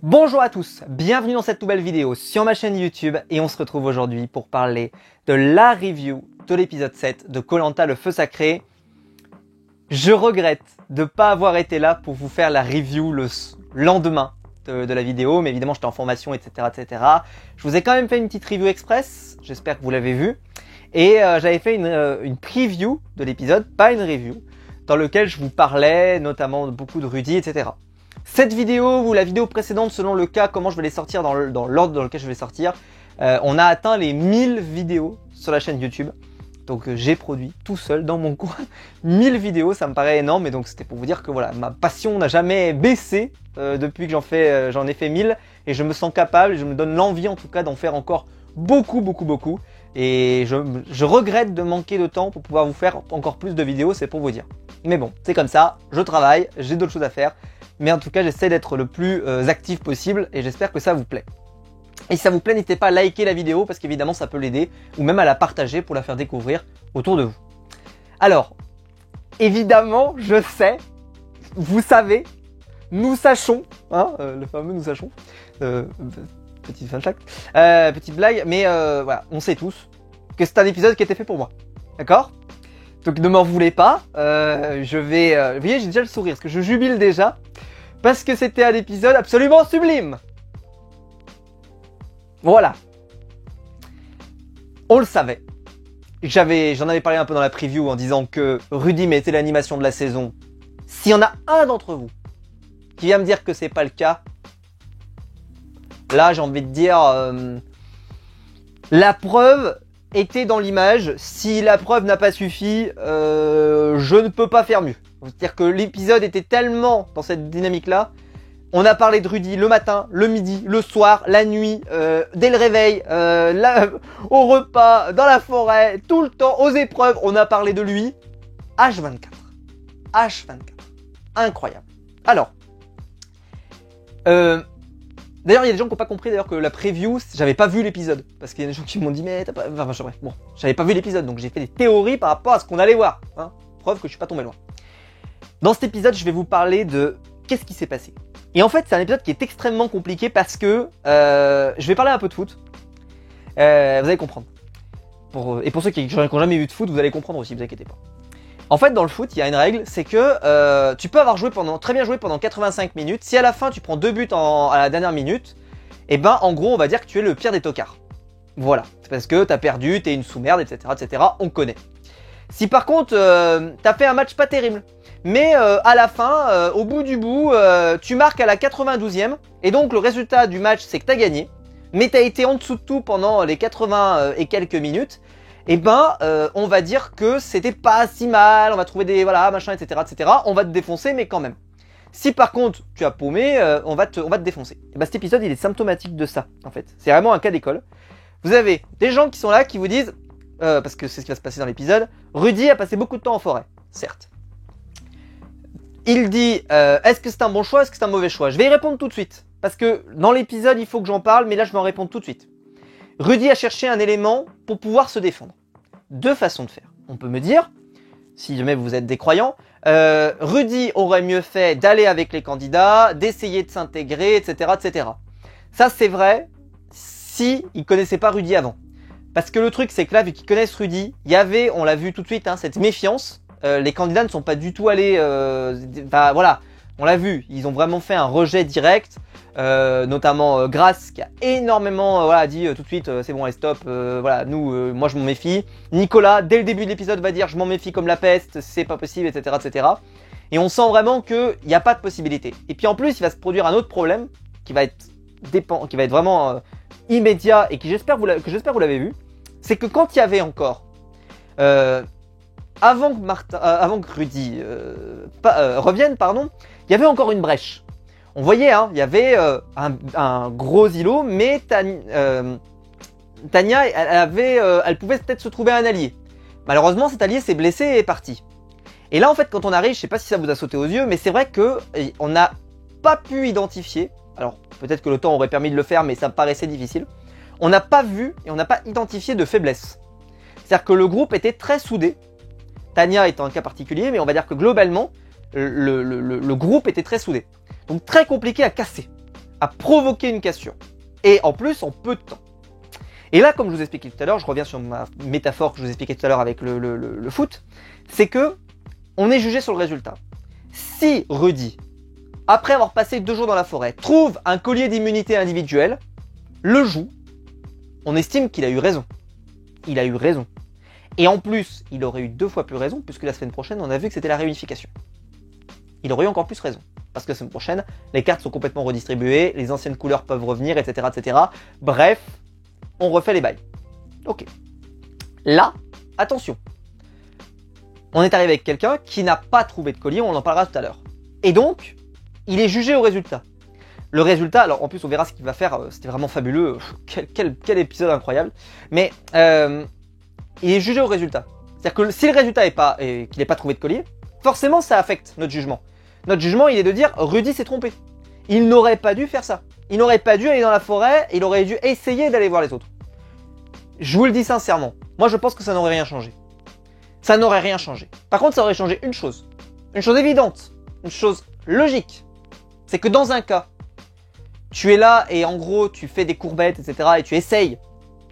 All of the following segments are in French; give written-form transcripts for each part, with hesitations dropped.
Bonjour à tous, bienvenue dans cette nouvelle vidéo sur ma chaîne YouTube et on se retrouve aujourd'hui pour parler de la review de l'épisode 7 de Koh Lanta le feu sacré. Je regrette de ne pas avoir été là pour vous faire la review le lendemain de la vidéo, mais évidemment j'étais en formation, etc., etc. Je vous ai quand même fait une petite review express, j'espère que vous l'avez vu, et j'avais fait une preview de l'épisode, pas une review, dans lequel je vous parlais notamment beaucoup de Rudy, etc. Cette vidéo ou la vidéo précédente, selon le cas, comment je vais les sortir dans l'ordre dans lequel je vais sortir, on a atteint les 1000 vidéos sur la chaîne YouTube. Donc j'ai produit tout seul dans mon coin 1000 vidéos, ça me paraît énorme. Et donc c'était pour vous dire que voilà, ma passion n'a jamais baissé depuis que j'en ai fait 1000. Et je me sens capable, je me donne l'envie en tout cas d'en faire encore beaucoup. Et je regrette de manquer de temps pour pouvoir vous faire encore plus de vidéos, c'est pour vous dire. Mais bon, c'est comme ça, je travaille, j'ai d'autres choses à faire. Mais en tout cas, j'essaie d'être le plus actif possible et j'espère que ça vous plaît. Et si ça vous plaît, n'hésitez pas à liker la vidéo parce qu'évidemment, ça peut l'aider ou même à la partager pour la faire découvrir autour de vous. Alors, évidemment, je sais, vous savez, nous sachons, hein, le fameux nous sachons, petite fun fact, petite blague, mais voilà, on sait tous que c'est un épisode qui était fait pour moi. D'accord ? Donc ne m'en voulez pas, je vais... vous voyez, j'ai déjà le sourire, parce que je jubile déjà, parce que c'était un épisode absolument sublime. Voilà. On le savait. J'en avais parlé un peu dans la preview en disant que Rudy mettait l'animation de la saison. S'il y en a un d'entre vous qui vient me dire que c'est pas le cas, là j'ai envie de dire... la preuve... était dans l'image. Si la preuve n'a pas suffi, je ne peux pas faire mieux. C'est-à-dire que l'épisode était tellement dans cette dynamique-là. On a parlé de Rudy le matin, le midi, le soir, la nuit, dès le réveil, au repas, dans la forêt, tout le temps, aux épreuves. On a parlé de lui. H24. H24. Incroyable. Alors, d'ailleurs, il y a des gens qui n'ont pas compris d'ailleurs que la preview, j'avais pas vu l'épisode. Parce qu'il y a des gens qui m'ont dit, mais t'as pas... Enfin, bref, bon, j'avais pas vu l'épisode, donc j'ai fait des théories par rapport à ce qu'on allait voir. Hein. Preuve que je suis pas tombé loin. Dans cet épisode, je vais vous parler de qu'est-ce qui s'est passé. Et en fait, c'est un épisode qui est extrêmement compliqué parce que je vais parler un peu de foot. Vous allez comprendre. Et pour ceux qui n'ont jamais vu de foot, vous allez comprendre aussi, vous inquiétez pas. En fait, dans le foot, il y a une règle, c'est que tu peux avoir très bien joué pendant 85 minutes. Si à la fin, tu prends 2 buts à la dernière minute, et ben, en gros, on va dire que tu es le pire des tocards. Voilà. C'est parce que t'as perdu, t'es une sous-merde, etc., etc. On connaît. Si par contre, t'as fait un match pas terrible, mais à la fin, au bout du bout, tu marques à la 92e, et donc le résultat du match, c'est que t'as gagné, mais t'as été en dessous de tout pendant les 80 et quelques minutes, et ben, on va dire que c'était pas si mal, on va trouver des, voilà, machin, etc., etc., on va te défoncer, mais quand même. Si par contre, tu as paumé, on va te défoncer. Et ben, cet épisode, il est symptomatique de ça, en fait. C'est vraiment un cas d'école. Vous avez des gens qui sont là, qui vous disent, parce que c'est ce qui va se passer dans l'épisode, Rudy a passé beaucoup de temps en forêt, certes. Il dit, est-ce que c'est un bon choix, est-ce que c'est un mauvais choix? Je vais y répondre tout de suite, parce que dans l'épisode, il faut que j'en parle, mais là, je vais en répondre tout de suite. Rudy a cherché un élément pour pouvoir se défendre. Deux façons de faire. On peut me dire, si jamais vous êtes des croyants, Rudy aurait mieux fait d'aller avec les candidats, d'essayer de s'intégrer, etc., etc. Ça, c'est vrai si ils connaissaient pas Rudy avant. Parce que le truc, c'est que là, vu qu'ils connaissent Rudy, il y avait, on l'a vu tout de suite, hein, cette méfiance. Les candidats ne sont pas du tout allés... Bah, voilà, on l'a vu, ils ont vraiment fait un rejet direct. Notamment Grace qui a énormément voilà, dit tout de suite c'est bon, allez stop, voilà, nous, moi je m'en méfie. Nicolas, dès le début de l'épisode, va dire je m'en méfie comme la peste, c'est pas possible, etc., etc. Et on sent vraiment qu'il n'y a pas de possibilité. Et puis en plus, il va se produire un autre problème qui va être vraiment immédiat et que j'espère vous l'avez vu. C'est que quand il y avait encore, avant que Rudy revienne, pardon, il y avait encore une brèche. On voyait, hein, il y avait un gros îlot, mais Tania, elle pouvait peut-être se trouver un allié. Malheureusement, cet allié s'est blessé et est parti. Et là, en fait, quand on arrive, je sais pas si ça vous a sauté aux yeux, mais c'est vrai que on n'a pas pu identifier. Alors, peut-être que le temps aurait permis de le faire, mais ça me paraissait difficile. On n'a pas vu et on n'a pas identifié de faiblesse. C'est-à-dire que le groupe était très soudé. Tania étant un cas particulier, mais on va dire que globalement, le groupe était très soudé. Donc très compliqué à casser. à provoquer une cassure. Et en plus, en peu de temps. Et là, comme je vous expliquais tout à l'heure, je reviens sur ma métaphore que je vous expliquais tout à l'heure avec le foot, c'est que on est jugé sur le résultat. Si Rudy, après avoir passé 2 jours dans la forêt, trouve un collier d'immunité individuelle, le joue, on estime qu'il a eu raison. Il a eu raison. Et en plus, il aurait eu 2 fois plus raison, puisque la semaine prochaine, on a vu que c'était la réunification. Il aurait eu encore plus raison. Parce que la semaine prochaine, les cartes sont complètement redistribuées, les anciennes couleurs peuvent revenir, etc. etc. Bref, on refait les bails. Ok. Là, attention. On est arrivé avec quelqu'un qui n'a pas trouvé de collier, on en parlera tout à l'heure. Et donc, il est jugé au résultat. Le résultat, alors en plus on verra ce qu'il va faire, c'était vraiment fabuleux, quel épisode incroyable. Mais il est jugé au résultat. C'est-à-dire que si le résultat est pas, qu'il n'ait pas trouvé de collier, forcément ça affecte notre jugement. Notre jugement, il est de dire Rudy s'est trompé. Il n'aurait pas dû faire ça. Il n'aurait pas dû aller dans la forêt, il aurait dû essayer d'aller voir les autres. Je vous le dis sincèrement, moi je pense que ça n'aurait rien changé. Ça n'aurait rien changé. Par contre, ça aurait changé une chose évidente, une chose logique. C'est que dans un cas, tu es là et en gros tu fais des courbettes, etc. et tu essayes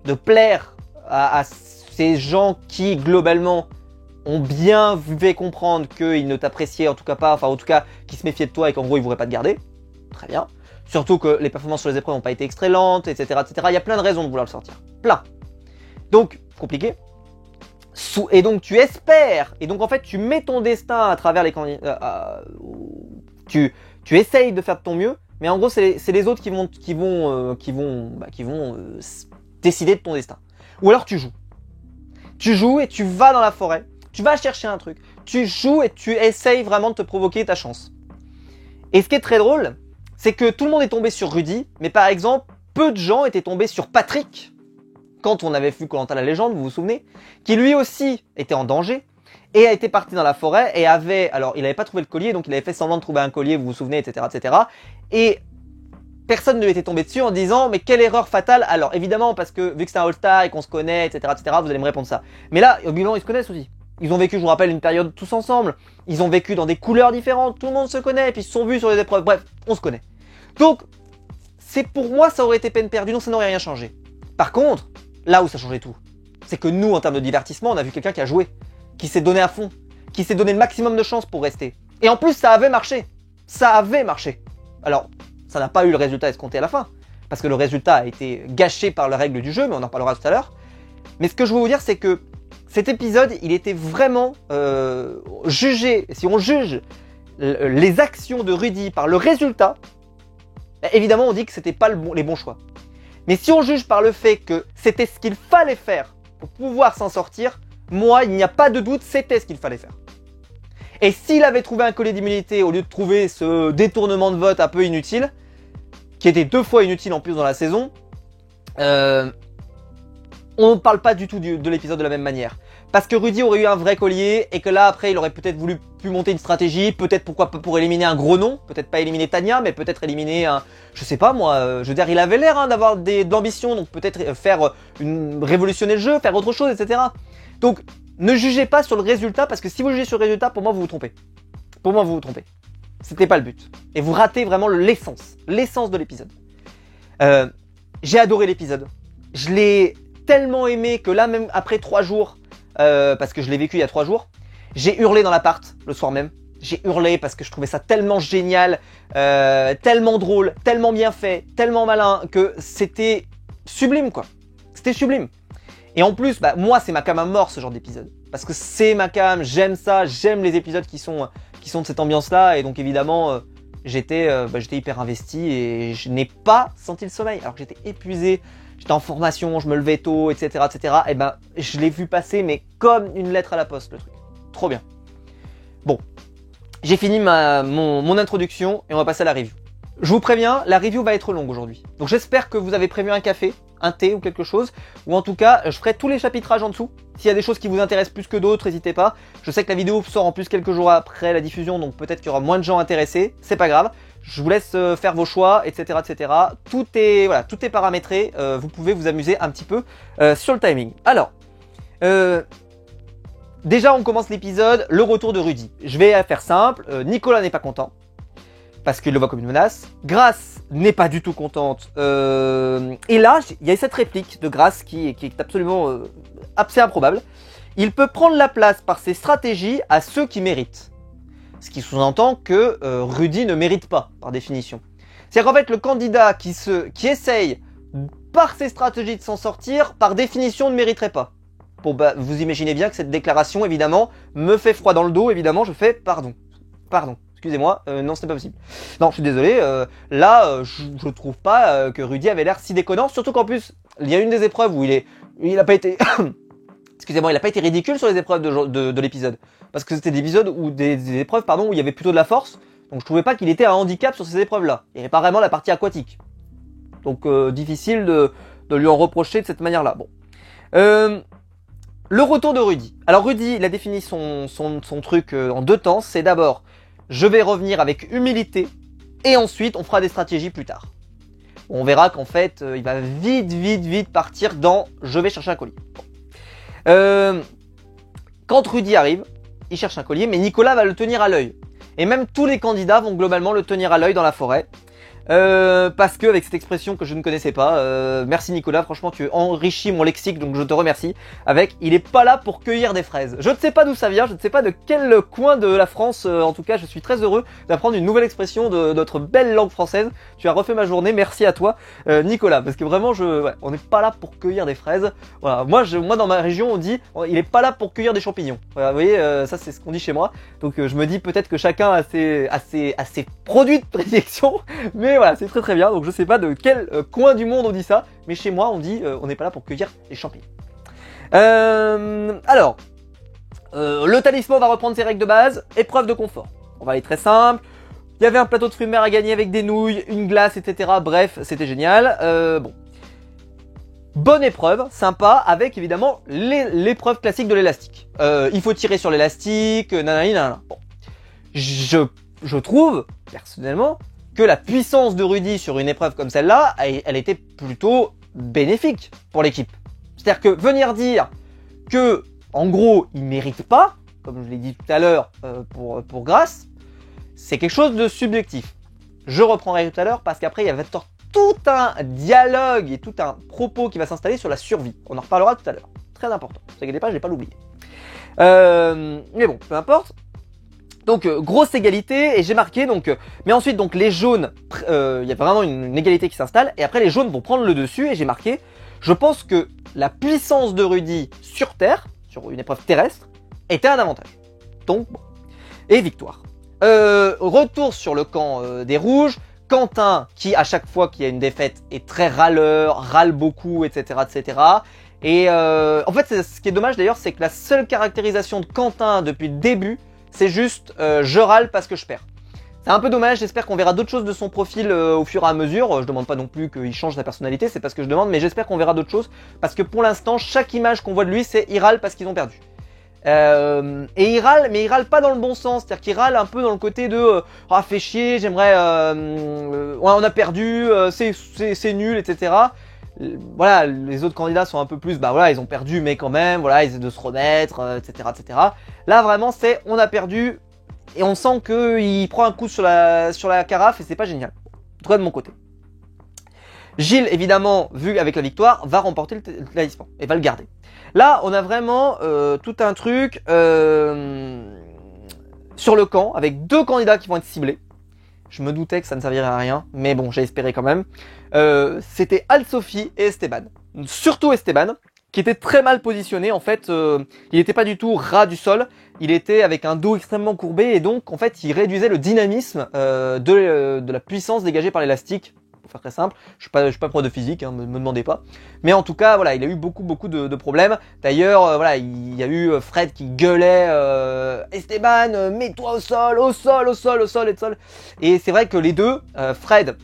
de plaire à ces gens qui globalement ont bien fait comprendre qu'ils ne t'appréciaient en tout cas pas, enfin en tout cas qui se méfiaient de toi et qu'en gros ils ne voudraient pas te garder. Très bien. Surtout que les performances sur les épreuves n'ont pas été extrêmentes, etc., etc. Il y a plein de raisons de vouloir le sortir. Plein. Donc, compliqué. Et donc tu espères, et donc en fait tu mets ton destin à travers les candidats, tu essayes de faire de ton mieux, mais en gros c'est les autres qui vont décider de ton destin. Ou alors tu joues. Tu joues et tu vas dans la forêt, tu vas chercher un truc, tu joues et tu essayes vraiment de te provoquer ta chance. Et ce qui est très drôle, c'est que tout le monde est tombé sur Rudy, mais par exemple, peu de gens étaient tombés sur Patrick, quand on avait vu Koh-Lanta la légende, vous vous souvenez, qui lui aussi était en danger, et a été parti dans la forêt, et alors il n'avait pas trouvé le collier, donc il avait fait semblant de trouver un collier, vous vous souvenez, etc., etc., et personne ne lui était tombé dessus en disant, mais quelle erreur fatale. Alors évidemment, parce que vu que c'est un All-Star et qu'on se connaît, etc., etc., vous allez me répondre ça. Mais là, au bilan, ils se connaissent aussi. Ils ont vécu, je vous rappelle, une période tous ensemble. Ils ont vécu dans des couleurs différentes, tout le monde se connaît, et puis ils se sont vus sur les épreuves. Bref, on se connaît. Donc, pour moi, ça aurait été peine perdue, donc ça n'aurait rien changé. Par contre, là où ça changeait tout, c'est que nous, en termes de divertissement, on a vu quelqu'un qui a joué, qui s'est donné à fond, qui s'est donné le maximum de chances pour rester. Et en plus, ça avait marché. Ça avait marché. Alors, ça n'a pas eu le résultat escompté à la fin, parce que le résultat a été gâché par les règles du jeu, mais on en parlera tout à l'heure. Mais ce que je veux vous dire, c'est que cet épisode, il était vraiment jugé. Si on juge les actions de Rudy par le résultat, évidemment, on dit que c'était pas les bons choix. Mais si on juge par le fait que c'était ce qu'il fallait faire pour pouvoir s'en sortir, moi, il n'y a pas de doute, c'était ce qu'il fallait faire. Et s'il avait trouvé un collier d'immunité au lieu de trouver ce détournement de vote un peu inutile, qui était 2 fois inutile en plus dans la saison, on ne parle pas du tout de l'épisode de la même manière. Parce que Rudy aurait eu un vrai collier et que là après il aurait peut-être pu monter une stratégie, peut-être pourquoi pas pour éliminer un gros nom, peut-être pas éliminer Tania, mais peut-être éliminer un, je sais pas moi, je veux dire il avait l'air d'avoir de l'ambition, donc peut-être faire révolutionner le jeu, faire autre chose, etc. Donc ne jugez pas sur le résultat, parce que si vous jugez sur le résultat, pour moi vous vous trompez. Pour moi vous vous trompez. C'était pas le but. Et vous ratez vraiment l'essence de l'épisode. J'ai adoré l'épisode. Je l'ai tellement aimé que là même après 3 jours, parce que je l'ai vécu il y a 3 jours, j'ai hurlé dans l'appart le soir même. J'ai hurlé parce que je trouvais ça tellement génial, tellement drôle, tellement bien fait, tellement malin, que c'était sublime quoi. C'était sublime. Et en plus, moi c'est ma cam à mort ce genre d'épisode. Parce que c'est ma cam, j'aime ça, j'aime les épisodes qui sont de cette ambiance-là. Et donc évidemment, j'étais hyper investi et je n'ai pas senti le sommeil. Alors que j'étais épuisé, j'étais en formation, je me levais tôt, etc. etc. Et je l'ai vu passer, mais comme une lettre à la poste le truc. Trop bien. Bon, j'ai fini mon introduction et on va passer à la review. Je vous préviens, la review va être longue aujourd'hui. Donc j'espère que vous avez prévu un café, un thé ou quelque chose. Ou en tout cas, je ferai tous les chapitrages en dessous. S'il y a des choses qui vous intéressent plus que d'autres, n'hésitez pas. Je sais que la vidéo sort en plus quelques jours après la diffusion, donc peut-être qu'il y aura moins de gens intéressés. C'est pas grave. Je vous laisse faire vos choix, etc. etc. Tout est paramétré. Vous pouvez vous amuser un petit peu sur le timing. Alors, déjà on commence l'épisode, le retour de Rudy. Je vais faire simple. Nicolas n'est pas content, parce qu'il le voit comme une menace. Grace n'est pas du tout contente. Et là, il y a cette réplique de Grace qui est absolument assez improbable. Il peut prendre la place par ses stratégies à ceux qui méritent. Ce qui sous-entend que Rudy ne mérite pas, par définition. C'est-à-dire qu'en fait, le candidat qui essaye par ses stratégies de s'en sortir, par définition ne mériterait pas. Bon, bah, vous imaginez bien que cette déclaration, évidemment, me fait froid dans le dos. Évidemment, je fais pardon. Pardon. Excusez-moi, non, ce n'est pas possible. Non, je suis désolé. Je trouve pas que Rudy avait l'air si déconnant. Surtout qu'en plus, il y a une des épreuves où il a pas été... Excusez-moi, il a pas été ridicule sur les épreuves de l'épisode. Parce que c'était des épisodes où des épreuves, pardon, où il y avait plutôt de la force. Donc je trouvais pas qu'il était un handicap sur ces épreuves-là. Il n'y avait pas vraiment la partie aquatique. Donc difficile de lui en reprocher de cette manière-là. Bon. Le retour de Rudy. Alors Rudy, il a défini son truc en 2 temps. C'est d'abord, je vais revenir avec humilité. Et ensuite, on fera des stratégies plus tard. On verra qu'en fait, il va vite partir dans, je vais chercher un collier. Bon. Quand Rudy arrive, il cherche un collier, mais Nicolas va le tenir à l'œil. Et même tous les candidats vont globalement le tenir à l'œil dans la forêt. Parce que avec cette expression que je ne connaissais pas, merci Nicolas, franchement tu enrichis mon lexique, donc je te remercie. Avec, il est pas là pour cueillir des fraises. Je ne sais pas d'où ça vient, je ne sais pas de quel coin de la France, en tout cas je suis très heureux d'apprendre une nouvelle expression de notre belle langue française. Tu as refait ma journée, merci à toi Nicolas, parce que vraiment on n'est pas là pour cueillir des fraises. Voilà, moi dans ma région on dit, il est pas là pour cueillir des champignons. Voilà, vous voyez, ça c'est ce qu'on dit chez moi. Donc je me dis peut-être que chacun a ses produits de prédilection, mais voilà, c'est très bien, donc je sais pas de quel coin du monde on dit ça, mais chez moi on dit on n'est pas là pour cueillir les champignons. Alors, le talisman va reprendre ses règles de base, épreuve de confort. On va aller très simple, il y avait un plateau de fruits de mer à gagner avec des nouilles, une glace, etc. Bref, c'était génial. Bon. Bonne épreuve, sympa, avec évidemment l'épreuve classique de l'élastique. Il faut tirer sur l'élastique, nanana. Bon. Je trouve, personnellement, que la puissance de Rudy sur une épreuve comme celle-là, elle était plutôt bénéfique pour l'équipe. C'est-à-dire que venir dire que, en gros, il mérite pas, comme je l'ai dit tout à l'heure pour Grace, c'est quelque chose de subjectif. Je reprendrai tout à l'heure parce qu'après il y avait tout un dialogue et tout un propos qui va s'installer sur la survie. On en reparlera tout à l'heure. Très important. Ne vous inquiétez pas, je vais pas l'oublier. Mais bon, peu importe. Donc grosse égalité et j'ai marqué donc mais ensuite donc les jaunes il y a vraiment une égalité qui s'installe et après les jaunes vont prendre le dessus et j'ai marqué je pense que la puissance de Rudy sur terre sur une épreuve terrestre était un avantage. Donc bon. Et victoire. Retour sur le camp des rouges. Quentin qui à chaque fois qu'il y a une défaite est très râleur, râle beaucoup, etc. Et en fait ce qui est dommage d'ailleurs c'est que la seule caractérisation de Quentin depuis le début c'est juste je râle parce que je perds. C'est un peu dommage, j'espère qu'on verra d'autres choses de son profil au fur et à mesure. Je demande pas non plus qu'il change sa personnalité, c'est pas ce que je demande, mais j'espère qu'on verra d'autres choses. Parce que pour l'instant, chaque image qu'on voit de lui, c'est il râle parce qu'ils ont perdu. Et il râle, mais il râle pas dans le bon sens, c'est-à-dire qu'il râle un peu dans le côté de ah fait chier, j'aimerais, ouais, on a perdu, c'est nul, etc. Voilà, les autres candidats sont un peu plus, bah voilà, ils ont perdu, mais quand même, voilà, ils essaient de se remettre, etc. Là, vraiment, c'est, on a perdu, et on sent qu'il prend un coup sur la carafe, et c'est pas génial. En tout cas, de mon côté. Gilles, évidemment, vu avec la victoire, va remporter le talisman, et va le garder. Là, on a vraiment tout un truc sur le camp, avec 2 candidats qui vont être ciblés. Je me doutais que ça ne servirait à rien, mais bon, j'ai espéré quand même. C'était Al-Sophie et Esteban. Surtout Esteban, qui était très mal positionné. En fait, il n'était pas du tout ras du sol. Il était avec un dos extrêmement courbé et donc, en fait, il réduisait le dynamisme de la puissance dégagée par l'élastique. Pour faire très simple, je suis pas prof de physique, hein, me demandez pas. Mais en tout cas, voilà, il a eu beaucoup de problèmes. D'ailleurs, voilà, il y a eu Fred qui gueulait Esteban, mets-toi au sol. Et c'est vrai que les deux, Fred,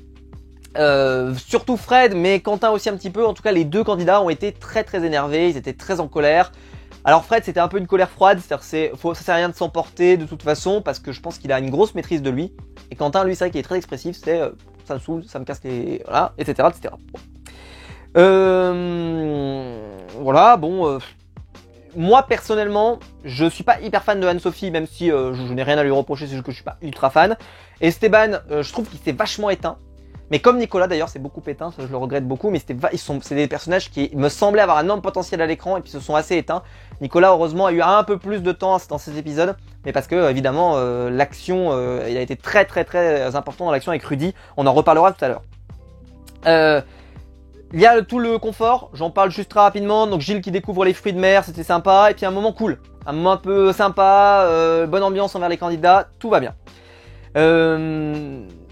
surtout Fred, mais Quentin aussi un petit peu. En tout cas, les 2 candidats ont été très énervés. Ils étaient très en colère. Alors Fred, c'était un peu une colère froide, c'est-à-dire ça sert à rien de s'emporter de toute façon parce que je pense qu'il a une grosse maîtrise de lui. Et Quentin, lui, c'est vrai qu'il est très expressif. C'est ça me saoule, ça me casse les... Voilà, etc. Bon. Voilà, bon... moi, personnellement, je suis pas hyper fan de Anne-Sophie, même si je n'ai rien à lui reprocher, c'est juste que je suis pas ultra fan. Esteban, je trouve qu'il s'est vachement éteint. Mais comme Nicolas d'ailleurs, c'est beaucoup éteint, ça, je le regrette beaucoup, mais c'est des personnages qui me semblaient avoir un énorme potentiel à l'écran et puis se sont assez éteints. Nicolas heureusement a eu un peu plus de temps dans ces épisodes, mais parce que évidemment l'action, il a été très important dans l'action avec Rudy, on en reparlera tout à l'heure. Il y a tout le confort, j'en parle juste très rapidement, donc Gilles qui découvre les fruits de mer, c'était sympa, et puis un moment cool, un moment un peu sympa, bonne ambiance envers les candidats, tout va bien.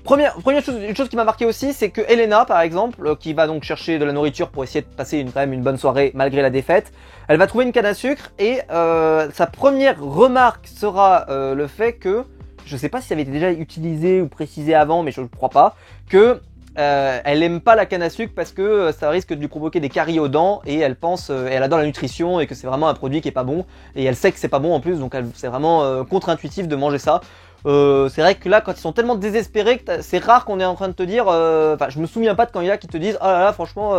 Première chose, une chose qui m'a marqué aussi, c'est que Elena, par exemple, qui va donc chercher de la nourriture pour essayer de passer quand même une bonne soirée malgré la défaite, elle va trouver une canne à sucre et sa première remarque sera le fait que, je sais pas si ça avait été déjà utilisé ou précisé avant, mais je ne crois pas, que elle aime pas la canne à sucre parce que ça risque de lui provoquer des caries aux dents et elle pense, elle adore la nutrition et que c'est vraiment un produit qui est pas bon et elle sait que c'est pas bon en plus, donc c'est vraiment contre-intuitif de manger ça. C'est vrai que là, quand ils sont tellement désespérés, que c'est rare qu'on est en train de te dire. Enfin, je me souviens pas de candidats qui te disent, ah là là, franchement,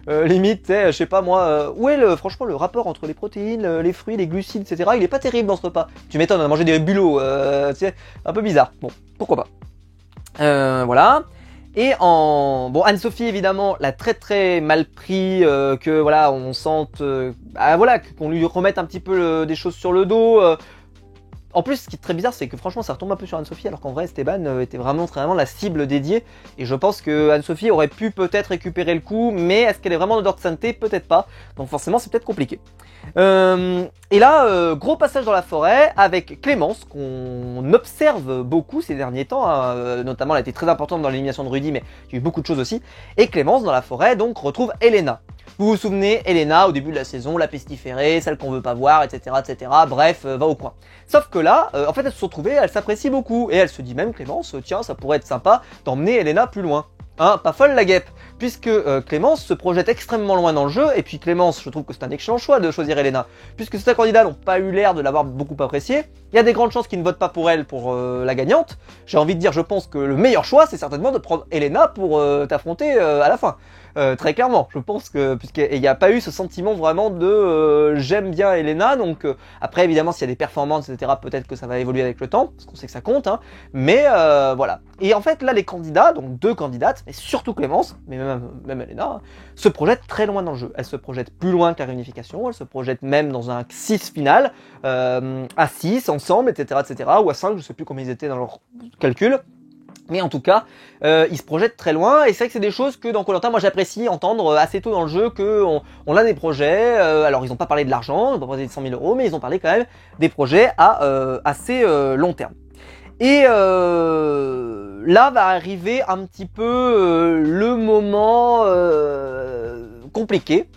limite, tu sais, je sais pas moi, où est franchement le rapport entre les protéines, les fruits, les glucides, etc. Il est pas terrible dans ce repas. Tu m'étonnes, on a mangé des bulots, tu sais, un peu bizarre. Bon, pourquoi pas. Voilà. Et bon, Anne-Sophie évidemment l'a très mal pris, que voilà, on sente, voilà, qu'on lui remette un petit peu des choses sur le dos. En plus, ce qui est très bizarre, c'est que franchement, ça retombe un peu sur Anne-Sophie, alors qu'en vrai, Esteban était vraiment la cible dédiée. Et je pense que Anne-Sophie aurait pu peut-être récupérer le coup, mais est-ce qu'elle est vraiment d'ordre de sainteté? Peut-être pas. Donc forcément, c'est peut-être compliqué. Et là, gros passage dans la forêt avec Clémence, qu'on observe beaucoup ces derniers temps. Hein. Notamment, elle a été très importante dans l'élimination de Rudy, mais il y a eu beaucoup de choses aussi. Et Clémence, dans la forêt, donc, retrouve Elena. Vous vous souvenez, Elena, au début de la saison, la pestiférée, celle qu'on veut pas voir, etc., etc. Bref, va au coin. Sauf que là, en fait, elles se sont trouvées, elles s'apprécient beaucoup. Et elle se dit même, Clémence, tiens, ça pourrait être sympa d'emmener Elena plus loin. Hein, pas folle la guêpe, puisque Clémence se projette extrêmement loin dans le jeu, et puis Clémence, je trouve que c'est un excellent choix de choisir Elena, puisque certains candidats n'ont pas eu l'air de l'avoir beaucoup apprécié, il y a des grandes chances qu'ils ne votent pas pour elle, pour la gagnante. J'ai envie de dire, je pense que le meilleur choix, c'est certainement de prendre Elena pour t'affronter à la fin. Très clairement, je pense que, puisqu'il n'y a pas eu ce sentiment vraiment de j'aime bien Elena, donc après évidemment s'il y a des performances, etc., peut-être que ça va évoluer avec le temps, parce qu'on sait que ça compte, hein, mais voilà. Et en fait là les candidats, donc 2 candidates, mais surtout Clémence, mais même Elena, hein, se projettent très loin dans le jeu. Elle se projette plus loin que la réunification, elle se projette même dans un 6 final, à 6 ensemble, etc., ou à 5, je sais plus combien ils étaient dans leur calcul. Mais en tout cas, ils se projettent très loin, et c'est vrai que c'est des choses que dans Koh-Lanta, moi j'apprécie entendre assez tôt dans le jeu qu'on a des projets. Alors ils n'ont pas parlé de l'argent, ils n'ont pas parlé de 100 000 €, mais ils ont parlé quand même des projets à assez long terme. Et là va arriver un petit peu le moment compliqué.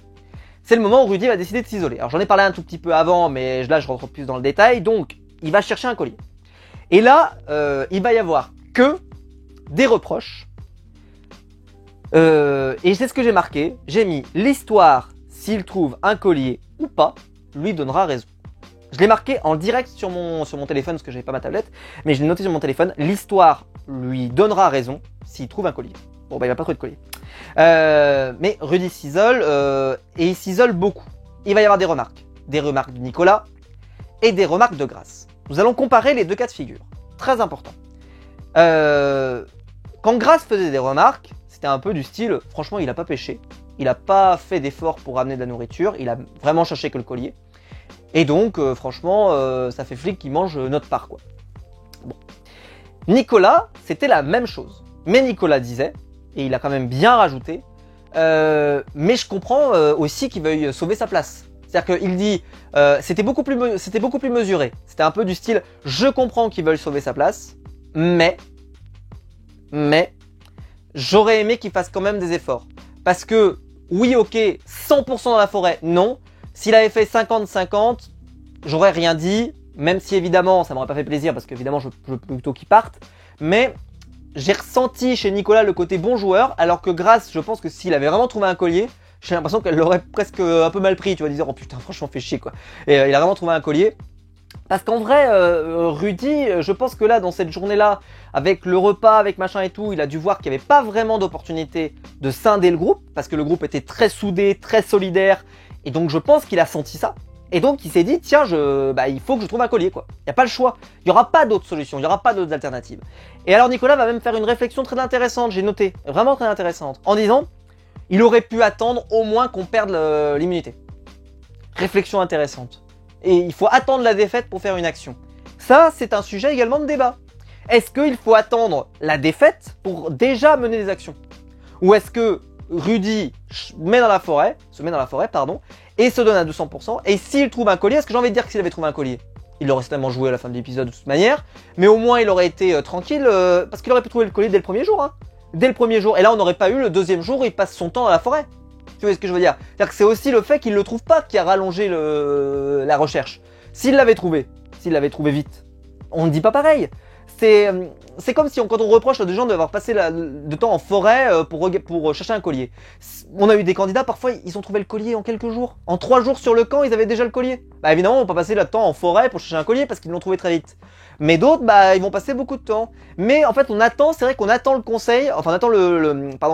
C'est le moment où Rudy va décider de s'isoler. Alors j'en ai parlé un tout petit peu avant, mais là je rentre plus dans le détail. Donc il va chercher un collier. Et là, il va y avoir que des reproches. Et c'est ce que j'ai marqué. J'ai mis l'histoire, s'il trouve un collier ou pas, lui donnera raison. Je l'ai marqué en direct sur mon téléphone parce que j'avais pas ma tablette, mais je l'ai noté sur mon téléphone. L'histoire lui donnera raison s'il trouve un collier. Bon bah il va pas trouver de collier. Mais Rudy s'isole et il s'isole beaucoup. Il va y avoir des remarques de Nicolas et des remarques de Grace. Nous allons comparer les 2 cas de figure. Très important. Quand Grace faisait des remarques, c'était un peu du style, franchement, il a pas pêché, il a pas fait d'effort pour ramener de la nourriture, il a vraiment cherché que le collier. Et donc, franchement, ça fait flic qu'il mange notre part, quoi. Bon. Nicolas, c'était la même chose. Mais Nicolas disait, et il a quand même bien rajouté, mais je comprends aussi qu'il veuille sauver sa place. C'est-à-dire qu'il dit, c'était beaucoup plus mesuré. C'était un peu du style, je comprends qu'ils veulent sauver sa place, mais j'aurais aimé qu'il fasse quand même des efforts. Parce que, oui, ok, 100% dans la forêt, non. S'il avait fait 50-50, j'aurais rien dit, même si évidemment, ça m'aurait pas fait plaisir, parce qu'évidemment, je veux plutôt qu'il parte. Mais j'ai ressenti chez Nicolas le côté bon joueur, alors que Grace, je pense que s'il avait vraiment trouvé un collier, j'ai l'impression qu'elle l'aurait presque un peu mal pris, tu vois, disant, oh putain, franchement, fait chier, quoi. Et il a vraiment trouvé un collier. Parce qu'en vrai, Rudy, je pense que là, dans cette journée-là, avec le repas, avec machin et tout, il a dû voir qu'il n'y avait pas vraiment d'opportunité de scinder le groupe, parce que le groupe était très soudé, très solidaire, et donc je pense qu'il a senti ça. Et donc il s'est dit tiens il faut que je trouve un collier quoi. Il n'y a pas le choix. Il n'y aura pas d'autres solutions, il n'y aura pas d'autres alternatives. Et alors Nicolas va même faire une réflexion très intéressante, j'ai noté, vraiment très intéressante, en disant il aurait pu attendre au moins qu'on perde l'immunité. Réflexion intéressante. Et il faut attendre la défaite pour faire une action. Ça c'est un sujet également de débat. Est-ce qu'il faut attendre la défaite pour déjà mener des actions? Ou est-ce que Rudy se met dans la forêt, et se donne à 200%, et s'il trouve un collier, est-ce que j'ai envie de dire que s'il avait trouvé un collier, il aurait certainement joué à la fin de l'épisode de toute manière, mais au moins il aurait été tranquille, parce qu'il aurait pu trouver le collier dès le premier jour, hein. Dès le premier jour, et là on n'aurait pas eu le deuxième jour où il passe son temps dans la forêt. Tu vois ce que je veux dire? C'est-à-dire que c'est aussi le fait qu'il le trouve pas qui a rallongé la recherche. S'il l'avait trouvé vite, on ne dit pas pareil. C'est comme si quand on reproche à des gens d'avoir passé de temps en forêt pour chercher un collier. On a eu des candidats, parfois ils ont trouvé le collier en quelques jours. En 3 jours sur le camp, ils avaient déjà le collier. Bah évidemment, on va pas passer le temps en forêt pour chercher un collier parce qu'ils l'ont trouvé très vite. Mais d'autres, ils vont passer beaucoup de temps. Mais en fait, c'est vrai qu'on attend le conseil, enfin on attend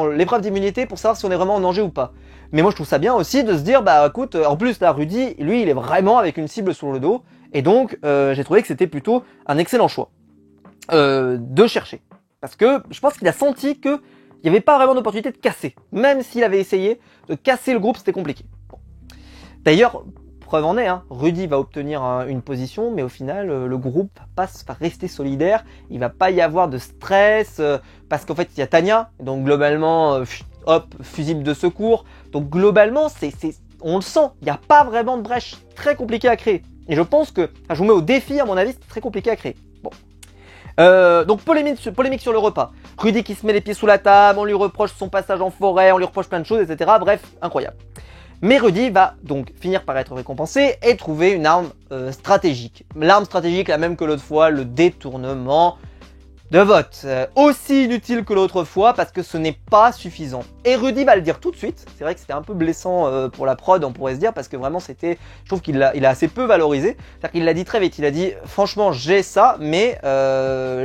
l'épreuve d'immunité pour savoir si on est vraiment en danger ou pas. Mais moi je trouve ça bien aussi de se dire, écoute, en plus là, Rudy, lui, il est vraiment avec une cible sur le dos. Et donc, j'ai trouvé que c'était plutôt un excellent choix. De chercher. Parce que je pense qu'il a senti qu'il n'y avait pas vraiment d'opportunité de casser. Même s'il avait essayé de casser le groupe, c'était compliqué. Bon. D'ailleurs, preuve en est, Rudy va obtenir une position, mais au final, le groupe va rester solidaire. Il va pas y avoir de stress, parce qu'en fait, il y a Tania. Donc globalement, fusible de secours. Donc globalement, on le sent. Il n'y a pas vraiment de brèche très compliquée à créer. Et je pense que, je vous mets au défi, à mon avis, c'est très compliqué à créer. Bon. Donc polémique sur le repas. Rudy qui se met les pieds sous la table, on lui reproche son passage en forêt, on lui reproche plein de choses, etc. Bref, incroyable. Mais Rudy va donc finir par être récompensé et trouver une arme stratégique. L'arme stratégique, la même que l'autre fois, le détournement de vote. Aussi inutile que l'autre fois parce que ce n'est pas suffisant. Et Rudy va le dire tout de suite. C'est vrai que c'était un peu blessant pour la prod, on pourrait se dire, parce que vraiment je trouve qu'il a assez peu valorisé. C'est-à-dire qu'il l'a dit très vite. Il a dit, franchement, j'ai ça, mais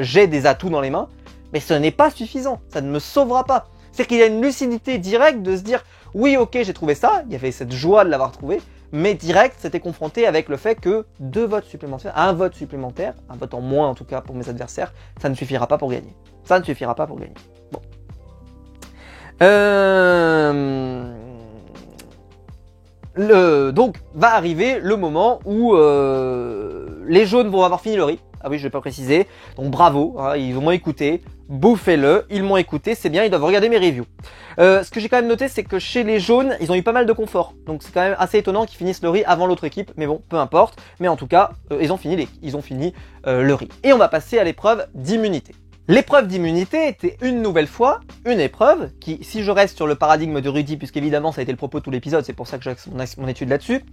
j'ai des atouts dans les mains. Mais ce n'est pas suffisant. Ça ne me sauvera pas. C'est qu'il y a une lucidité directe de se dire, oui, ok, j'ai trouvé ça. Il y avait cette joie de l'avoir trouvé. Mais direct, c'était confronté avec le fait que un vote supplémentaire, un vote en moins en tout cas pour mes adversaires, ça ne suffira pas pour gagner. Ça ne suffira pas pour gagner. Bon. Donc, va arriver le moment où les jaunes vont avoir fini le riz. Ah oui, je vais pas préciser. Donc bravo, ils m'ont écouté. Bouffez-le, ils m'ont écouté, c'est bien, ils doivent regarder mes reviews. Ce que j'ai quand même noté, c'est que chez les jaunes, ils ont eu pas mal de confort. Donc c'est quand même assez étonnant qu'ils finissent le riz avant l'autre équipe, mais bon, peu importe. Mais en tout cas, ils ont fini le riz. Et on va passer à l'épreuve d'immunité. L'épreuve d'immunité était une nouvelle fois une épreuve qui, si je reste sur le paradigme de Rudy, puisqu'évidemment ça a été le propos de tout l'épisode, c'est pour ça que j'axe mon étude là-dessus.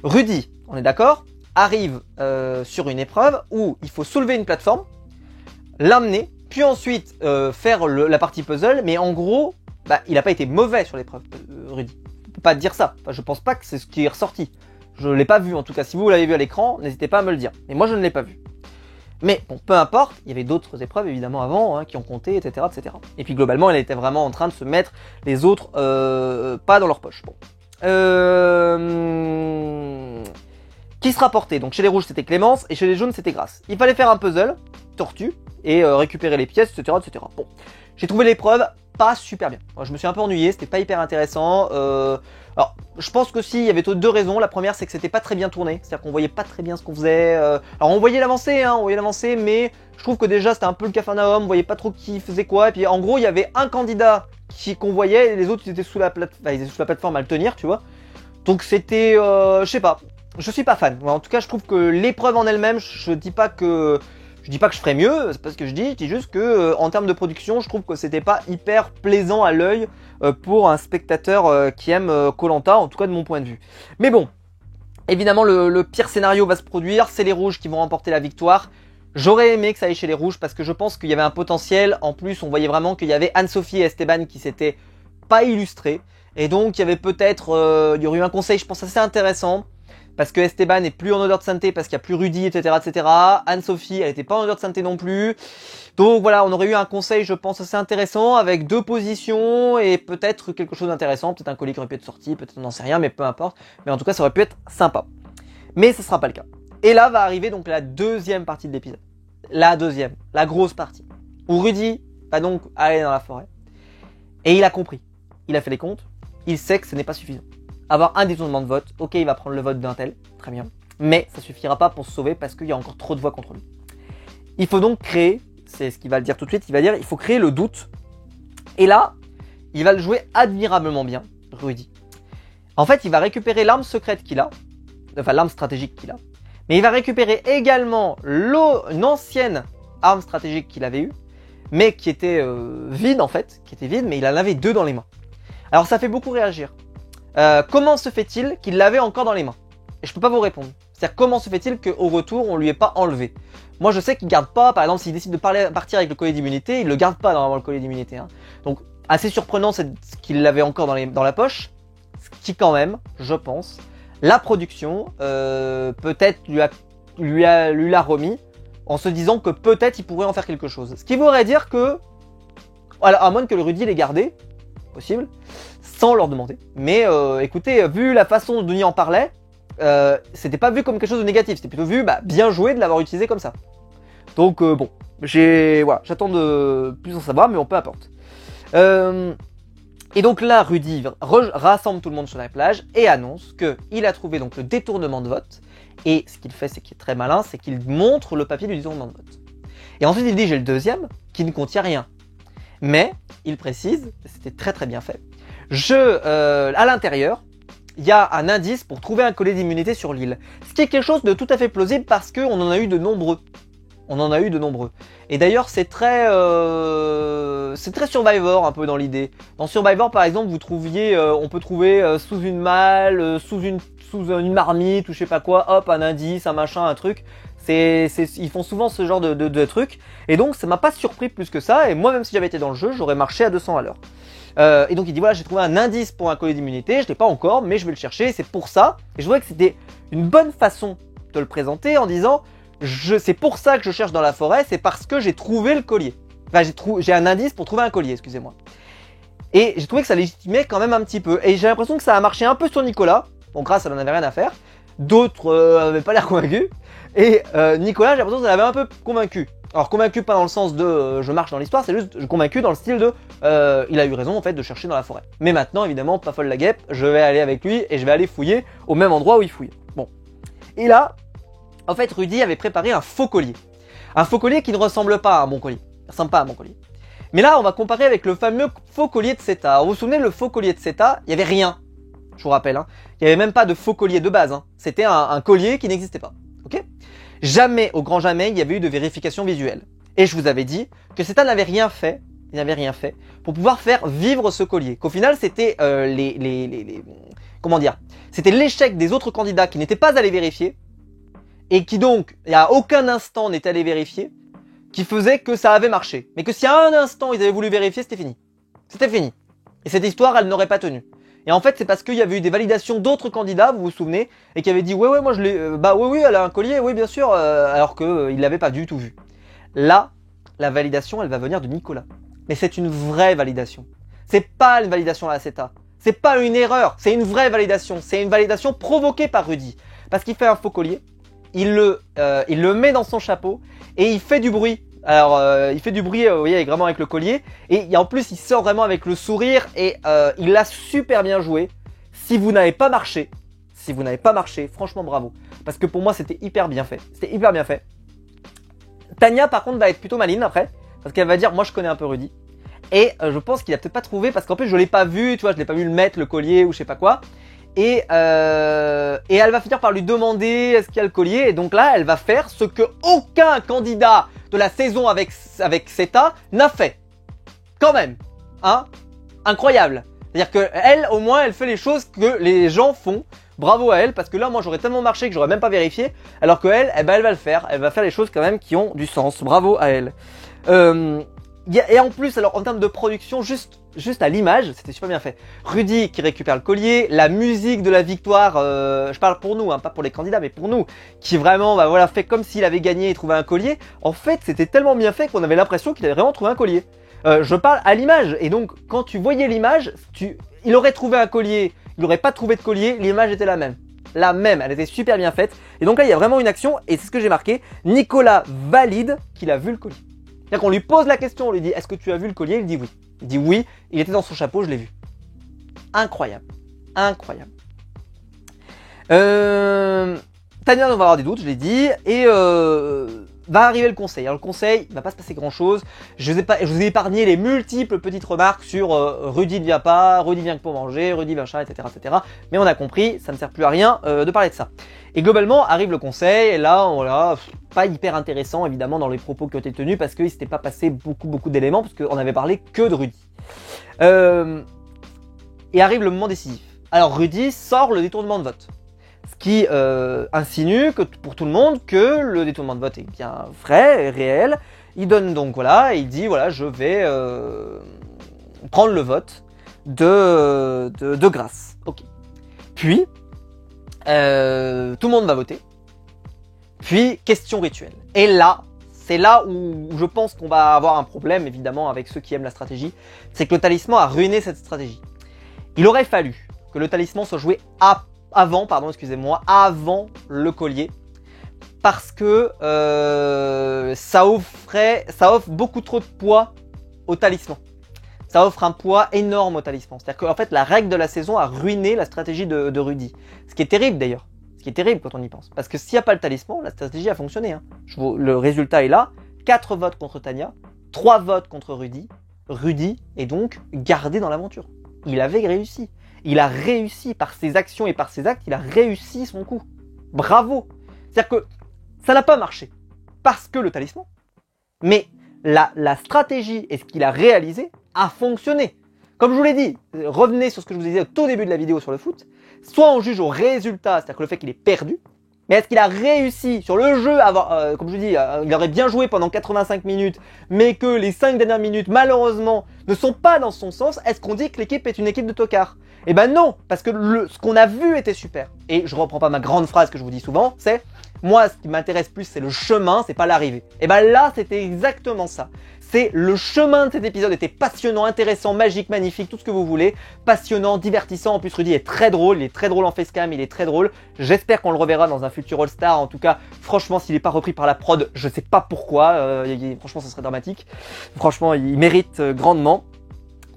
Rudy, on est d'accord, arrive sur une épreuve où il faut soulever une plateforme, l'amener, puis ensuite faire la partie puzzle, mais en gros, il n'a pas été mauvais sur l'épreuve, Rudy. On peut pas dire ça. Enfin, je pense pas que c'est ce qui est ressorti. Je l'ai pas vu en tout cas. Si vous l'avez vu à l'écran, n'hésitez pas à me le dire. Mais moi, je ne l'ai pas vu. Mais bon, peu importe, il y avait d'autres épreuves évidemment avant qui ont compté, etc., etc. Et puis globalement, elle était vraiment en train de se mettre les autres pas dans leur poche. Bon. Qui se rapportait? Donc chez les rouges, c'était Clémence et chez les jaunes, c'était Grâce. Il fallait faire un puzzle, tortue, et récupérer les pièces, etc., etc. Bon, j'ai trouvé l'épreuve pas super bien. Je me suis un peu ennuyé, c'était pas hyper intéressant. Alors, je pense que il y avait deux raisons. La première, c'est que c'était pas très bien tourné, c'est-à-dire qu'on voyait pas très bien ce qu'on faisait. Alors, on voyait l'avancée, mais je trouve que déjà c'était un peu le Capharnaüm, on voyait pas trop qui faisait quoi. Et puis, en gros, il y avait un candidat qu'on voyait, et les autres ils étaient sous la plateforme à le tenir, tu vois. Donc c'était, je sais pas, je suis pas fan. En tout cas, je trouve que l'épreuve en elle-même, je dis pas que je ferais mieux, c'est pas ce que je dis juste que en termes de production, je trouve que c'était pas hyper plaisant à l'œil pour un spectateur qui aime Koh-Lanta, en tout cas de mon point de vue. Mais bon, évidemment le pire scénario va se produire, c'est les rouges qui vont remporter la victoire. J'aurais aimé que ça aille chez les rouges parce que je pense qu'il y avait un potentiel. En plus, on voyait vraiment qu'il y avait Anne-Sophie et Esteban qui s'étaient pas illustrés. Et donc, il y avait peut-être, il y aurait eu un conseil, je pense, assez intéressant. Parce que Esteban n'est plus en odeur de sainteté, parce qu'il n'y a plus Rudy, etc., etc. Anne-Sophie, elle n'était pas en odeur de sainteté non plus. Donc voilà, on aurait eu un conseil, je pense, assez intéressant, avec 2 positions, et peut-être quelque chose d'intéressant, peut-être un collier qui aurait pu être sorti, peut-être on n'en sait rien, mais peu importe. Mais en tout cas, ça aurait pu être sympa. Mais ce sera pas le cas. Et là va arriver donc la deuxième partie de l'épisode. La deuxième, la grosse partie. Où Rudy va donc aller dans la forêt. Et il a compris. Il a fait les comptes. Il sait que ce n'est pas suffisant. Avoir un détournement de vote, ok, il va prendre le vote d'un tel, très bien. Mais ça suffira pas pour se sauver parce qu'il y a encore trop de voix contre lui. Il faut donc créer, c'est ce qu'il va le dire tout de suite, il va dire il faut créer le doute. Et là, il va le jouer admirablement bien, Rudy. En fait, il va récupérer l'arme secrète qu'il a, enfin l'arme stratégique qu'il a, mais il va récupérer également une ancienne arme stratégique qu'il avait eue, mais qui était vide en fait, mais il en avait 2 dans les mains. Alors ça fait beaucoup réagir. Comment se fait-il qu'il l'avait encore dans les mains? Et je peux pas vous répondre. C'est-à-dire comment se fait-il qu'au retour on lui ait pas enlevé? Moi je sais qu'il garde pas, par exemple s'il décide de partir avec le collier d'immunité, il le garde pas normalement le collier d'immunité. Hein. Donc assez surprenant c'est qu'il l'avait encore dans la poche, ce qui quand même, je pense, la production peut-être lui l'a remis en se disant que peut-être il pourrait en faire quelque chose. Ce qui voudrait dire que, voilà, à moins que le Rudy l'ait gardé, possible, sans leur demander. Mais écoutez, vu la façon dont il en parlait, c'était pas vu comme quelque chose de négatif, c'était plutôt vu bien joué de l'avoir utilisé comme ça. Donc bon, voilà, j'attends de plus en savoir, mais on peu importe. Et donc là, Rudy rassemble tout le monde sur la plage et annonce qu'il a trouvé donc le détournement de vote. Et ce qu'il fait, c'est qu'il est très malin, c'est qu'il montre le papier du détournement de vote. Et ensuite, il dit j'ai le deuxième qui ne contient rien. Mais il précise, c'était très très bien fait. À l'intérieur, il y a un indice pour trouver un collier d'immunité sur l'île. Ce qui est quelque chose de tout à fait plausible parce qu'on en a eu de nombreux. Et d'ailleurs, c'est très Survivor un peu dans l'idée. Dans Survivor, par exemple, on peut trouver sous une malle, sous une marmite ou je sais pas quoi, hop, un indice, un machin, un truc. Ils font souvent ce genre de trucs. Et donc, ça m'a pas surpris plus que ça. Et moi, même si j'avais été dans le jeu, j'aurais marché à 200 à l'heure. Et donc il dit voilà, j'ai trouvé un indice pour un collier d'immunité, je l'ai pas encore, mais je vais le chercher, c'est pour ça. Et je trouvais que c'était une bonne façon de le présenter en disant c'est pour ça que je cherche dans la forêt, c'est parce que j'ai trouvé le collier. Enfin, j'ai un indice pour trouver un collier, excusez-moi. Et j'ai trouvé que ça légitimait quand même un petit peu. Et j'ai l'impression que ça a marché un peu sur Nicolas, donc grâce ça n'en avait rien à faire. D'autres avaient pas l'air convaincus. Et Nicolas, j'ai l'impression que ça l'avait un peu convaincu. Alors convaincu pas dans le sens de je marche dans l'histoire, c'est juste convaincu dans le style de il a eu raison en fait de chercher dans la forêt. Mais maintenant évidemment pas folle la guêpe, je vais aller avec lui et je vais aller fouiller au même endroit où il fouille. Bon. Et là, en fait Rudy avait préparé un faux collier. Un faux collier qui ne ressemble pas à un bon collier. Il ressemble pas à un bon collier. Mais là on va comparer avec le fameux faux collier de Seta. Alors, vous vous souvenez le faux collier de Seta, il y avait rien. Je vous rappelle, hein. Il y avait même pas de faux collier de base. Hein. C'était un collier qui n'existait pas. Ok ? Jamais, au grand jamais, il y avait eu de vérification visuelle. Et je vous avais dit que Seta n'avait rien fait, pour pouvoir faire vivre ce collier. Qu'au final, c'était comment dire, c'était l'échec des autres candidats qui n'étaient pas allés vérifier, et qui donc, à aucun instant n'étaient allés vérifier, qui faisait que ça avait marché. Mais que si à un instant ils avaient voulu vérifier, c'était fini. C'était fini. Et cette histoire, elle n'aurait pas tenu. Et en fait, c'est parce qu'il y avait eu des validations d'autres candidats, vous vous souvenez, et qui avaient dit ouais, moi je l'ai, oui, elle a un collier, oui, bien sûr, alors que il l'avait pas du tout vu. Là, la validation, elle va venir de Nicolas. Mais c'est une vraie validation. C'est pas une validation à la CETA. C'est pas une erreur, c'est une vraie validation. C'est une validation provoquée par Rudy. Parce qu'il fait un faux collier, il le met dans son chapeau, et il fait du bruit. Alors, il fait du bruit, vous voyez, vraiment avec le collier. Et en plus, il sort vraiment avec le sourire. Et il l'a super bien joué. Si vous n'avez pas marché, franchement, bravo. Parce que pour moi, c'était hyper bien fait. Tania, par contre, va être plutôt maligne après. Parce qu'elle va dire, moi, je connais un peu Rudy. Et je pense qu'il a peut-être pas trouvé. Parce qu'en plus, je l'ai pas vu, tu vois, je l'ai pas vu le mettre, le collier ou je sais pas quoi. Et elle va finir par lui demander est-ce qu'il y a le collier. Et donc là, elle va faire ce que aucun candidat de la saison avec Seta n'a fait. Quand même. Hein? Incroyable. C'est-à-dire que elle, au moins, elle fait les choses que les gens font. Bravo à elle, parce que là, moi, j'aurais tellement marché que j'aurais même pas vérifié. Alors que elle, elle va le faire. Elle va faire les choses quand même qui ont du sens. Bravo à elle. Et en plus, alors en termes de production, juste à l'image, c'était super bien fait. Rudy qui récupère le collier, la musique de la victoire, je parle pour nous, hein, pas pour les candidats, mais pour nous, qui vraiment, voilà, fait comme s'il avait gagné et trouvé un collier. En fait, c'était tellement bien fait qu'on avait l'impression qu'il avait vraiment trouvé un collier. Je parle à l'image, et donc quand tu voyais l'image, il aurait trouvé un collier, il n'aurait pas trouvé de collier, l'image était la même. la même. Elle était super bien faite. Et donc là, il y a vraiment une action, et c'est ce que j'ai marqué. Nicolas valide qu'il a vu le collier. C'est-à-dire qu'on lui pose la question, on lui dit, est-ce que tu as vu le collier? Il dit oui. Il dit oui, il était dans son chapeau, je l'ai vu. Incroyable. Incroyable. Tania va avoir des doutes, je l'ai dit, et va arriver le conseil. Alors le conseil, il va pas se passer grand chose. Je vous ai épargné les multiples petites remarques sur Rudy ne vient pas, Rudy vient que pour manger, Rudy machin, etc., etc. Mais on a compris, ça ne sert plus à rien de parler de ça. Et globalement, arrive le conseil, et là, voilà, pas hyper intéressant évidemment dans les propos qui ont été tenus parce qu'il s'était pas passé beaucoup d'éléments, parce qu'on avait parlé que de Rudy. Et arrive le moment décisif. Alors Rudy sort le détournement de vote. Ce qui insinue que pour tout le monde que le détournement de vote est bien vrai et réel. Il donne donc voilà, et il dit voilà, je vais prendre le vote de grâce. Ok. Puis tout le monde va voter. Puis question rituelle. Et là, c'est là où je pense qu'on va avoir un problème évidemment avec ceux qui aiment la stratégie. C'est que le talisman a ruiné cette stratégie. Il aurait fallu que le talisman soit joué avant le collier, parce que ça offre beaucoup trop de poids au talisman. Ça offre un poids énorme au talisman. C'est-à-dire qu'en fait, la règle de la saison a ruiné la stratégie de Rudy. Ce qui est terrible d'ailleurs. Ce qui est terrible quand on y pense. Parce que s'il n'y a pas le talisman, la stratégie a fonctionné. Hein. Le résultat est là. 4 votes contre Tania, 3 votes contre Rudy. Rudy est donc gardé dans l'aventure. Il avait réussi. Il a réussi par ses actions et par ses actes, il a réussi son coup. Bravo. C'est-à-dire que ça n'a pas marché parce que le talisman, mais la stratégie et ce qu'il a réalisé a fonctionné. Comme je vous l'ai dit, revenez sur ce que je vous ai dit au tout début de la vidéo sur le foot. Soit on juge au résultat, c'est-à-dire que le fait qu'il ait perdu, mais est-ce qu'il a réussi sur le jeu, comme je vous dis, il aurait bien joué pendant 85 minutes, mais que les 5 dernières minutes, malheureusement, ne sont pas dans son sens, est-ce qu'on dit que l'équipe est une équipe de tocards? Eh ben non, parce que ce qu'on a vu était super. Et je reprends pas ma grande phrase que je vous dis souvent, c'est moi ce qui m'intéresse plus c'est le chemin, c'est pas l'arrivée. Et ben là c'était exactement ça. C'est le chemin de cet épisode était passionnant, intéressant, magique, magnifique, tout ce que vous voulez, passionnant, divertissant. En plus Rudy est très drôle, il est très drôle en facecam, il est très drôle. J'espère qu'on le reverra dans un futur All-Star. En tout cas, franchement, s'il n'est pas repris par la prod, je sais pas pourquoi. Franchement, ce serait dramatique. Franchement, il mérite grandement.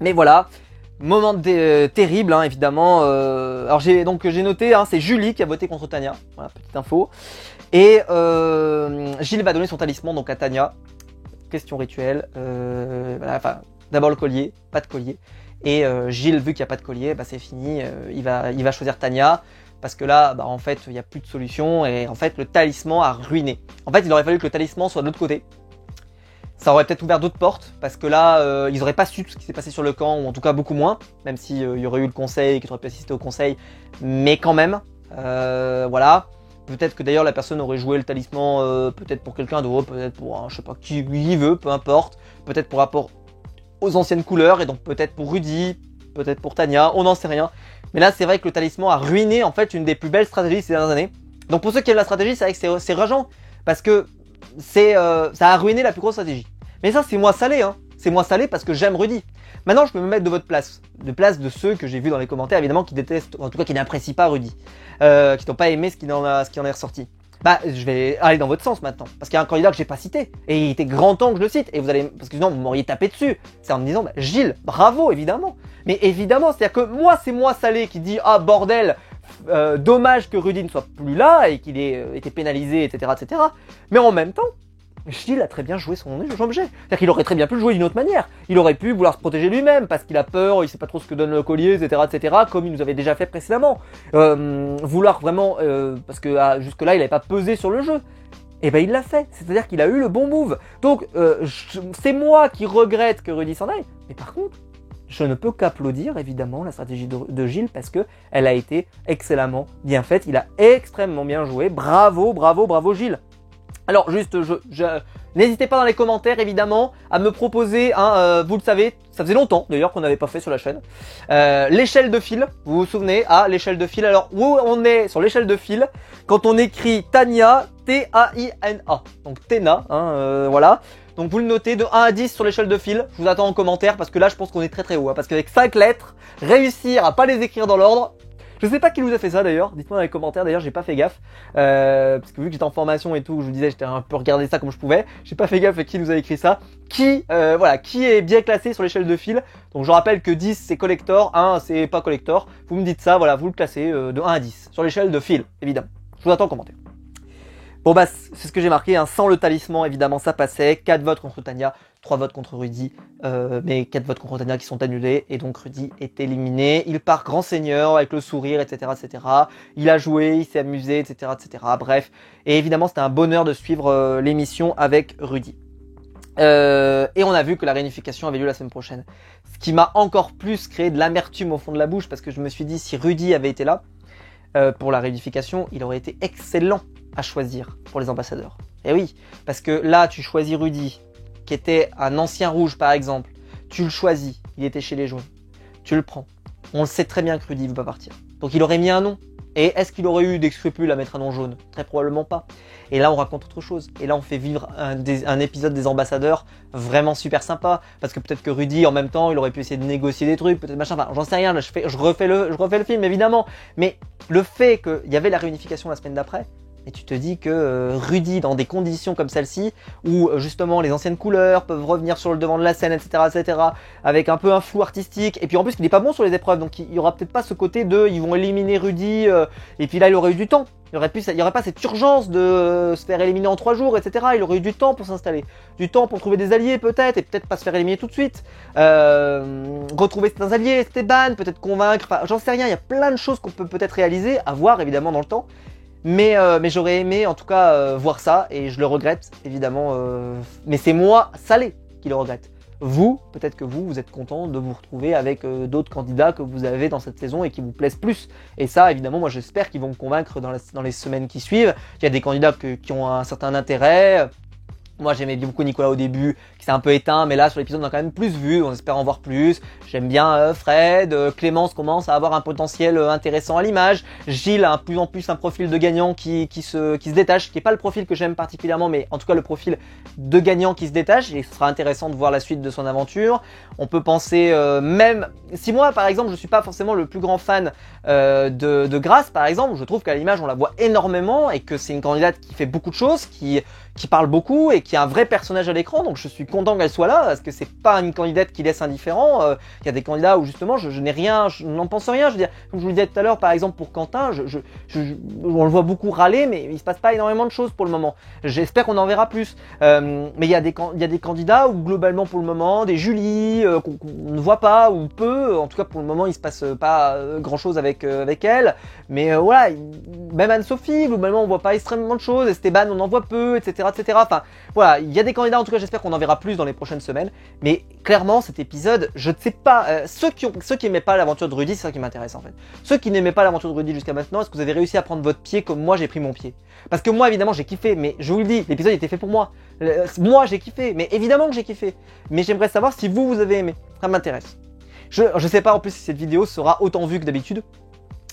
Mais voilà. Moment terrible, hein, évidemment. Alors j'ai noté, hein, c'est Julie qui a voté contre Tania. Voilà, petite info. Et Gilles va donner son talisman donc à Tania. Question rituelle. Voilà, enfin, d'abord le collier, pas de collier. Et Gilles, vu qu'il n'y a pas de collier, bah c'est fini. Il va choisir Tania parce que là, bah en fait, il n'y a plus de solution et en fait le talisman a ruiné. En fait, il aurait fallu que le talisman soit de l'autre côté. Ça aurait peut-être ouvert d'autres portes, parce que là, ils auraient pas su tout ce qui s'est passé sur le camp, ou en tout cas beaucoup moins, même s'il y aurait eu le conseil, qu'ils auraient pu assister au conseil, mais quand même, voilà. Peut-être que d'ailleurs la personne aurait joué le talisman, peut-être pour quelqu'un d'autre, peut-être pour, je sais pas, qui il veut, peu importe, peut-être pour rapport aux anciennes couleurs, et donc peut-être pour Rudy, peut-être pour Tania, on n'en sait rien. Mais là, c'est vrai que le talisman a ruiné, en fait, une des plus belles stratégies ces dernières années. Donc pour ceux qui aiment la stratégie, c'est vrai que c'est rageant, parce que ça a ruiné la plus grosse stratégie. Mais ça, c'est moi salé, hein. C'est moi salé parce que j'aime Rudy. Maintenant, je peux me mettre de votre place. De place de ceux que j'ai vus dans les commentaires, évidemment, qui détestent, ou en tout cas qui n'apprécient pas Rudy. Qui n'ont pas aimé ce qui en est ressorti. Bah, je vais aller dans votre sens maintenant. Parce qu'il y a un candidat que j'ai pas cité. Et il était grand temps que je le cite. Et vous allez, parce que sinon, vous m'auriez tapé dessus. C'est en me disant, bah, Gilles, bravo, évidemment. Mais évidemment, c'est-à-dire que moi, c'est moi salé qui dit, ah, bordel, dommage que Rudy ne soit plus là et qu'il ait été pénalisé, etc., etc. Mais en même temps, Gilles a très bien joué son objet. C'est-à-dire qu'il aurait très bien pu le jouer d'une autre manière. Il aurait pu vouloir se protéger lui-même parce qu'il a peur, il sait pas trop ce que donne le collier, etc., etc., comme il nous avait déjà fait précédemment. Vouloir vraiment, parce que jusque-là, il n'avait pas pesé sur le jeu. Et ben il l'a fait. C'est-à-dire qu'il a eu le bon move. Donc, c'est moi qui regrette que Rudy s'en aille. Mais par contre, je ne peux qu'applaudir évidemment la stratégie de Gilles parce que elle a été excellemment bien faite. Il a extrêmement bien joué. Bravo, bravo, bravo Gilles. Alors juste, n'hésitez pas dans les commentaires évidemment à me proposer, vous le savez, ça faisait longtemps d'ailleurs qu'on n'avait pas fait sur la chaîne, l'échelle de fil, vous vous souvenez, l'échelle de fil. Alors où on est sur l'échelle de fil quand on écrit Tania, T-A-I-N-A, donc Tena, voilà. Donc vous le notez de 1 à 10 sur l'échelle de fil, je vous attends en commentaire parce que là je pense qu'on est très très haut, parce qu'avec 5 lettres, réussir à pas les écrire dans l'ordre, Je sais pas qui nous a fait ça d'ailleurs, dites-moi dans les commentaires, d'ailleurs j'ai pas fait gaffe, parce que vu que j'étais en formation et tout, je vous disais j'étais un peu regardé ça comme je pouvais, j'ai pas fait gaffe à qui nous a écrit ça, qui est bien classé sur l'échelle de fil. Donc je rappelle que 10 c'est collector, 1 c'est pas collector, vous me dites ça, voilà, vous le classez de 1 à 10, sur l'échelle de fil, évidemment. Je vous attends en commentaire. Bon bah c'est ce que j'ai marqué, hein. Sans le talisman évidemment ça passait, 4 votes contre Tania, 3 votes contre Rudy, mais 4 votes contre Tania qui sont annulés, et donc Rudy est éliminé. Il part grand seigneur avec le sourire, etc. etc. Il a joué, il s'est amusé, etc. etc. Bref, et évidemment c'était un bonheur de suivre l'émission avec Rudy. Et on a vu que la réunification avait lieu la semaine prochaine. Ce qui m'a encore plus créé de l'amertume au fond de la bouche, parce que je me suis dit si Rudy avait été là pour la réunification, il aurait été excellent à choisir pour les ambassadeurs. Et oui, parce que là tu choisis Rudy, qui était un ancien rouge par exemple, tu le choisis, il était chez les jaunes, tu le prends. On le sait très bien que Rudy ne veut pas partir. Donc il aurait mis un nom. Et est-ce qu'il aurait eu des scrupules à mettre un nom jaune? Très probablement pas. Et là on raconte autre chose. Et là on fait vivre un épisode des ambassadeurs vraiment super sympa. Parce que peut-être que Rudy en même temps il aurait pu essayer de négocier des trucs, peut-être machin, enfin j'en sais rien, je refais le film évidemment. Mais le fait qu'il y avait la réunification la semaine d'après, et tu te dis que Rudy, dans des conditions comme celle-ci, où justement les anciennes couleurs peuvent revenir sur le devant de la scène, etc., etc., avec un peu un flou artistique, et puis en plus il est pas bon sur les épreuves, donc il y aura peut-être pas ce côté de ils vont éliminer Rudy, et puis là il aurait eu du temps. Il y aurait pas cette urgence de se faire éliminer en 3 jours, etc. Il aurait eu du temps pour s'installer, du temps pour trouver des alliés peut-être, et peut-être pas se faire éliminer tout de suite. Retrouver certains alliés, Esteban, peut-être convaincre, enfin j'en sais rien, il y a plein de choses qu'on peut peut-être réaliser, à voir évidemment dans le temps. Mais j'aurais aimé en tout cas voir ça, et je le regrette évidemment, mais c'est moi, Salé, qui le regrette. Vous, peut-être que vous êtes content de vous retrouver avec d'autres candidats que vous avez dans cette saison et qui vous plaisent plus. Et ça évidemment moi j'espère qu'ils vont me convaincre dans les semaines qui suivent. Il y a des candidats qui ont un certain intérêt. Moi j'aimais beaucoup Nicolas au début, qui s'est un peu éteint, mais là sur l'épisode on a quand même plus vu, on espère en voir plus. J'aime bien Fred, Clémence commence à avoir un potentiel intéressant à l'image. Gilles a plus en plus un profil de gagnant qui se détache, qui n'est pas le profil que j'aime particulièrement, mais en tout cas le profil de gagnant qui se détache, et ce sera intéressant de voir la suite de son aventure. On peut penser même, si moi par exemple je suis pas forcément le plus grand fan de Grace par exemple, je trouve qu'à l'image on la voit énormément, et que c'est une candidate qui fait beaucoup de choses, qui parle beaucoup et qui est un vrai personnage à l'écran, donc je suis content qu'elle soit là, parce que c'est pas une candidate qui laisse indifférent. Il y a des candidats où justement je n'ai rien, je n'en pense rien, je veux dire, comme je vous le disais tout à l'heure par exemple pour Quentin, on le voit beaucoup râler, mais il se passe pas énormément de choses pour le moment. J'espère qu'on en verra plus, mais il y a des candidats où globalement pour le moment, des Julie qu'on ne voit pas ou peu, en tout cas pour le moment il se passe pas grand chose avec elle, mais voilà, même Anne-Sophie globalement on voit pas extrêmement de choses, Esteban on en voit peu, etc. etc. Enfin voilà, il y a des candidats, en tout cas j'espère qu'on en verra plus dans les prochaines semaines, mais clairement cet épisode, je ne sais pas, ceux qui aimaient pas l'aventure de Rudy, c'est ça qui m'intéresse en fait. Ceux qui n'aimaient pas l'aventure de Rudy jusqu'à maintenant, est-ce que vous avez réussi à prendre votre pied comme moi j'ai pris mon pied? Parce que moi évidemment j'ai kiffé, mais je vous le dis, l'épisode était fait pour moi. Moi j'ai kiffé, mais évidemment que j'ai kiffé. Mais j'aimerais savoir si vous avez aimé, ça m'intéresse. Je sais pas en plus si cette vidéo sera autant vue que d'habitude.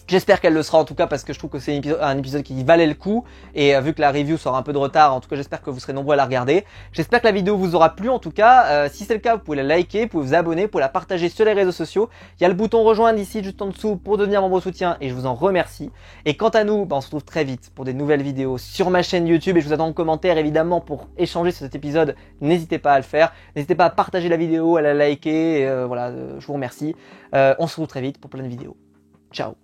J'espère qu'elle le sera en tout cas, parce que je trouve que c'est un épisode qui valait le coup, et vu que la review sera un peu de retard, en tout cas j'espère que vous serez nombreux à la regarder. J'espère que la vidéo vous aura plu en tout cas. Si c'est le cas, vous pouvez la liker, vous pouvez vous abonner, vous pouvez la partager sur les réseaux sociaux. Il y a le bouton rejoindre ici juste en dessous pour devenir membre soutien, et je vous en remercie. Et quant à nous, on se retrouve très vite pour des nouvelles vidéos sur ma chaîne YouTube, et je vous attends en commentaire évidemment pour échanger sur cet épisode. N'hésitez pas à le faire, n'hésitez pas à partager la vidéo, à la liker, voilà, je vous remercie. On se retrouve très vite pour plein de vidéos. Ciao.